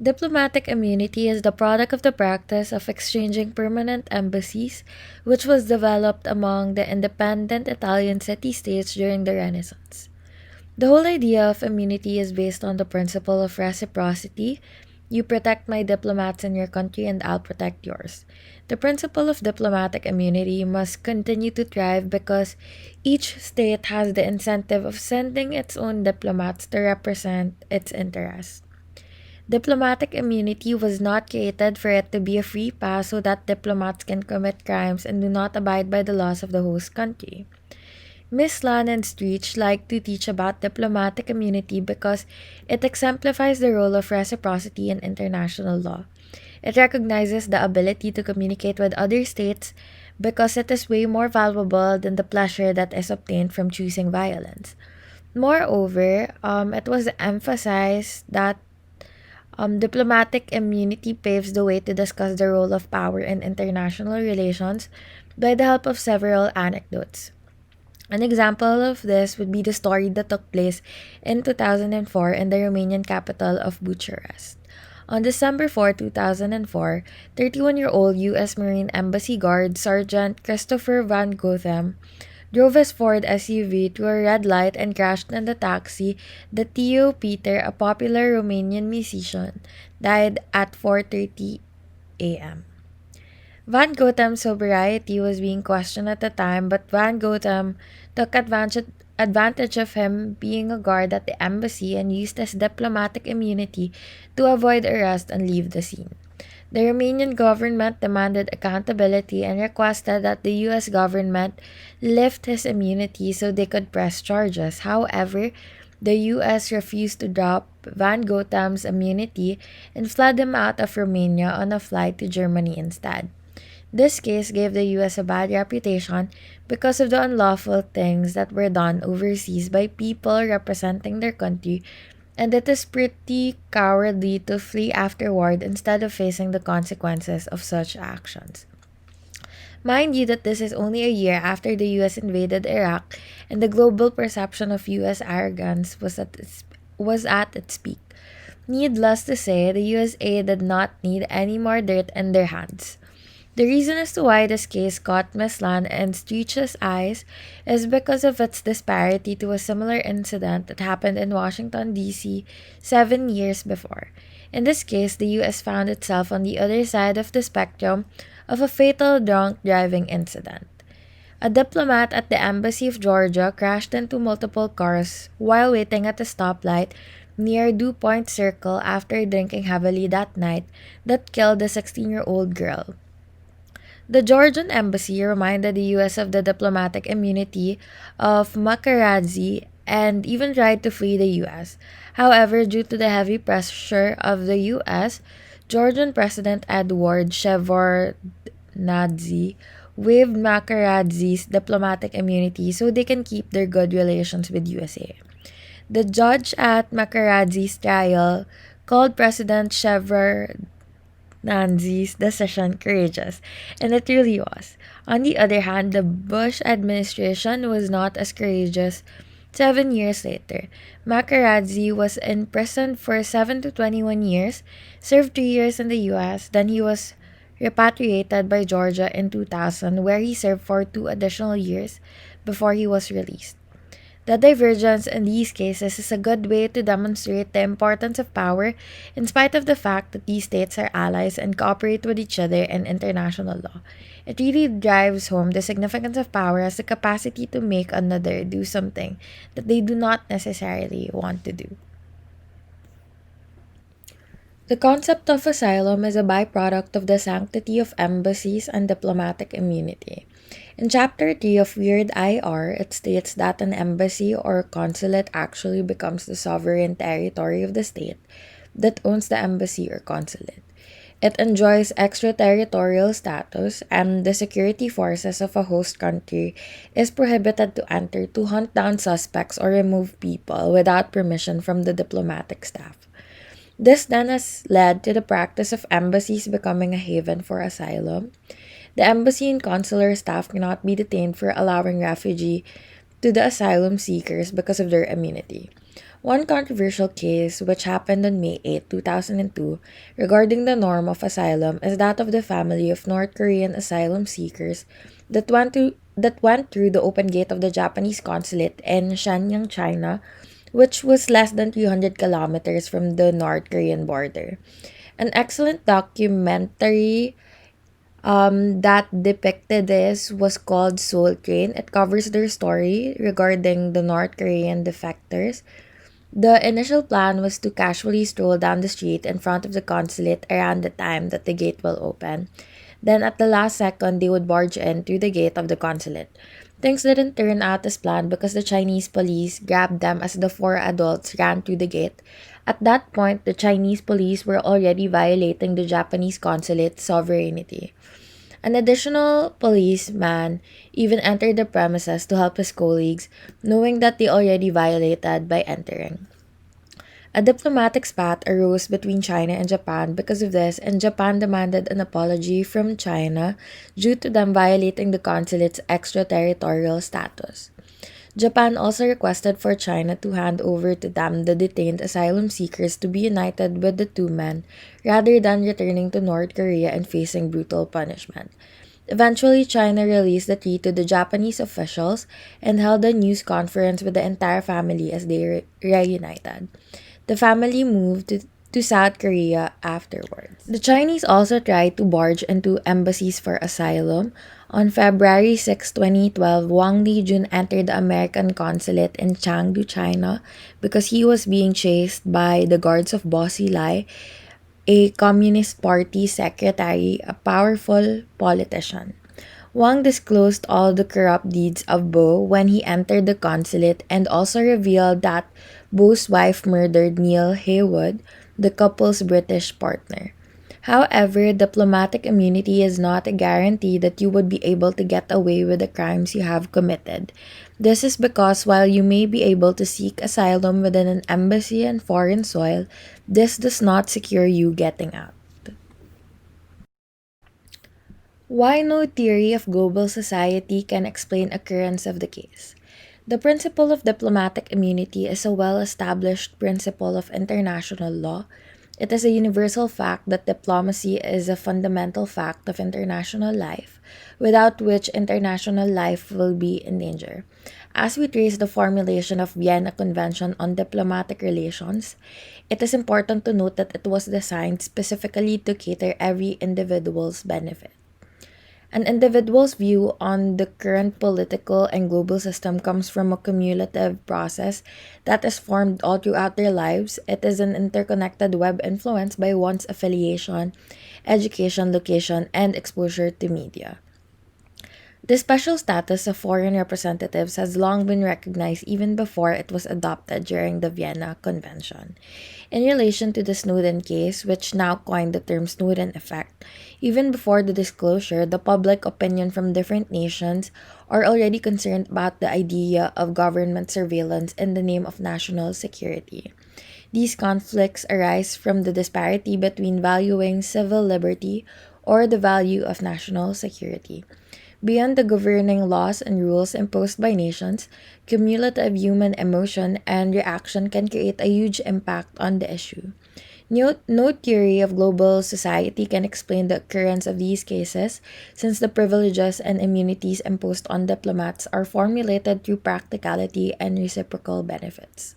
Diplomatic immunity is the product of the practice of exchanging permanent embassies, which was developed among the independent Italian city states during the Renaissance. The whole idea of immunity is based on the principle of reciprocity. You protect my diplomats in your country, and I'll protect yours. The principle of diplomatic immunity must continue to thrive because each state has the incentive of sending its own diplomats to represent its interests. Diplomatic immunity was not created for it to be a free pass so that diplomats can commit crimes and do not abide by the laws of the host country. Miss Lan and Streech like to teach about diplomatic immunity because it exemplifies the role of reciprocity in international law. It recognizes the ability to communicate with other states because it is way more valuable than the pleasure that is obtained from choosing violence. Moreover, it was emphasized that diplomatic immunity paves the way to discuss the role of power in international relations by the help of several anecdotes. An example of this would be the story that took place in 2004 in the Romanian capital of Bucharest. On December 4, 2004, 31-year-old U.S. Marine Embassy Guard Sergeant Christopher Van Gotham drove his Ford SUV to a red light and crashed in the taxi. The Theo Peter, a popular Romanian musician, died at 4:30 a.m. Van Gogham's sobriety was being questioned at the time, but Van Gogham took advantage of him being a guard at the embassy and used his diplomatic immunity to avoid arrest and leave the scene. The Romanian government demanded accountability and requested that the US government lift his immunity so they could press charges. However, the US refused to drop Van Gogham's immunity and fled him out of Romania on a flight to Germany instead. This case gave the US a bad reputation because of the unlawful things that were done overseas by people representing their country, and it is pretty cowardly to flee afterward instead of facing the consequences of such actions. Mind you that this is only a year after the US invaded Iraq and the global perception of US arrogance was at its peak. Needless to say, the USA did not need any more dirt in their hands. The reason as to why this case caught Miss Lan and Streech's eyes is because of its disparity to a similar incident that happened in Washington, D.C. 7 years before. In this case, the U.S. found itself on the other side of the spectrum of a fatal drunk driving incident. A diplomat at the Embassy of Georgia crashed into multiple cars while waiting at a stoplight near DuPont Circle after drinking heavily that night that killed a 16-year-old girl. The Georgian embassy reminded the U.S. of the diplomatic immunity of Makaradze and even tried to flee the U.S. However, due to the heavy pressure of the U.S., Georgian President Edward Shevardnadze waived Makaradze's diplomatic immunity so they can keep their good relations with USA. The judge at Makaradze's trial called President Shevardnadze's decision courageous, and it really was. On the other hand, the Bush administration was not as courageous. 7 years later, Makaradze was imprisoned for 7 to 21 years, served 3 years in the US, then he was repatriated by Georgia in 2000, where he served for 2 additional years before he was released. The divergence in these cases is a good way to demonstrate the importance of power in spite of the fact that these states are allies and cooperate with each other in international law. It really drives home the significance of power as the capacity to make another do something that they do not necessarily want to do. The concept of asylum is a byproduct of the sanctity of embassies and diplomatic immunity. In Chapter 3 of Weird IR, it states that an embassy or consulate actually becomes the sovereign territory of the state that owns the embassy or consulate. It enjoys extraterritorial status, and the security forces of a host country is prohibited to enter to hunt down suspects or remove people without permission from the diplomatic staff. This then has led to the practice of embassies becoming a haven for asylum. The embassy and consular staff cannot be detained for allowing refugee to the asylum seekers because of their immunity. One controversial case, which happened on May 8, 2002, regarding the norm of asylum, is that of the family of North Korean asylum seekers that went through the open gate of the Japanese consulate in Shenyang, China, which was less than 300 kilometers from the North Korean border. An excellent documentary that depicted this was called Soul Train. It covers their story regarding the North Korean defectors. The initial plan was to casually stroll down the street in front of the consulate around the time that the gate will open. Then, at the last second, they would barge in through the gate of the consulate. Things didn't turn out as planned because the Chinese police grabbed them as the four adults ran through the gate. At that point, the Chinese police were already violating the Japanese consulate's sovereignty. An additional policeman even entered the premises to help his colleagues, knowing that they already violated by entering. A diplomatic spat arose between China and Japan because of this, and Japan demanded an apology from China due to them violating the consulate's extraterritorial status. Japan also requested for China to hand over to them the detained asylum seekers to be united with the two men rather than returning to North Korea and facing brutal punishment. Eventually, China released the treaty to the Japanese officials and held a news conference with the entire family as they reunited. The family moved to South Korea afterwards. The Chinese also tried to barge into embassies for asylum. On February 6, 2012, Wang Lijun entered the American consulate in Chengdu, China, because he was being chased by the guards of Bo Xilai, a Communist Party secretary, a powerful politician. Wang disclosed all the corrupt deeds of Bo when he entered the consulate and also revealed that Bo's wife murdered Neil Haywood, the couple's British partner. However, diplomatic immunity is not a guarantee that you would be able to get away with the crimes you have committed. This is because while you may be able to seek asylum within an embassy on foreign soil, this does not secure you getting out. Why no theory of global society can explain occurrence of the case? The principle of diplomatic immunity is a well-established principle of international law. It is a universal fact that diplomacy is a fundamental fact of international life, without which international life will be in danger. As we trace the formulation of Vienna Convention on Diplomatic Relations, it is important to note that it was designed specifically to cater every individual's benefit. An individual's view on the current political and global system comes from a cumulative process that is formed all throughout their lives. It is an interconnected web influenced by one's affiliation, education, location, and exposure to media. The special status of foreign representatives has long been recognized even before it was adopted during the Vienna Convention. In relation to the Snowden case, which now coined the term Snowden effect, even before the disclosure, the public opinion from different nations are already concerned about the idea of government surveillance in the name of national security. These conflicts arise from the disparity between valuing civil liberty or the value of national security. Beyond the governing laws and rules imposed by nations, cumulative human emotion and reaction can create a huge impact on the issue. No theory of global society can explain the occurrence of these cases, since the privileges and immunities imposed on diplomats are formulated through practicality and reciprocal benefits.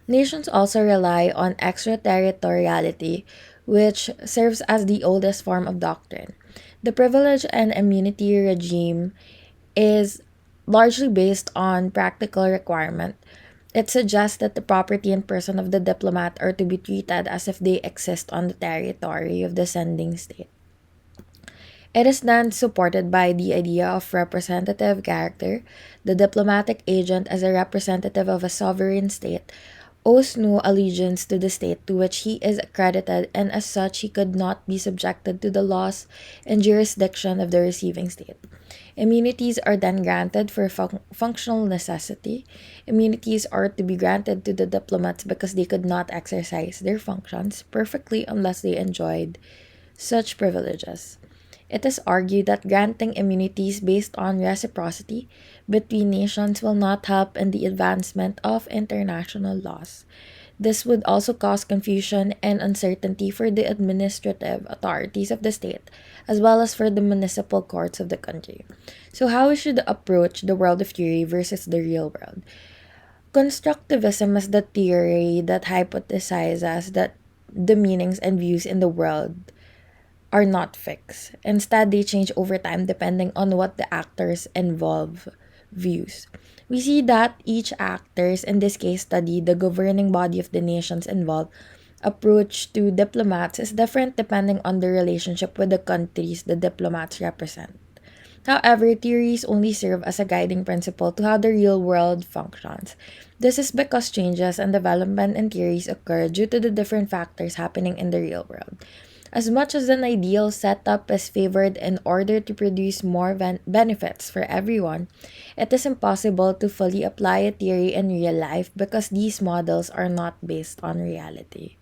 Nations also rely on extraterritoriality, which serves as the oldest form of doctrine. The privilege and immunity regime is largely based on practical requirement. It suggests that the property and person of the diplomat are to be treated as if they exist on the territory of the sending state. It is then supported by the idea of representative character. The diplomatic agent, as a representative of a sovereign state, owes no allegiance to the state to which he is accredited, and as such, he could not be subjected to the laws and jurisdiction of the receiving state. Immunities are then granted for functional necessity. Immunities are to be granted to the diplomats because they could not exercise their functions perfectly unless they enjoyed such privileges. It is argued that granting immunities based on reciprocity between nations will not help in the advancement of international laws. This would also cause confusion and uncertainty for the administrative authorities of the state, as well as for the municipal courts of the country. So, how we should approach the world of theory versus the real world? Constructivism is the theory that hypothesizes that the meanings and views in the world are not fixed. Instead, they change over time depending on what the actors involved views. We see that each actors, in this case study, the governing body of the nations involved, approach to diplomats is different depending on the relationship with the countries the diplomats represent. However, theories only serve as a guiding principle to how the real world functions. This is because changes and development in theories occur due to the different factors happening in the real world. As much as an ideal setup is favored in order to produce more benefits for everyone, it is impossible to fully apply a theory in real life because these models are not based on reality.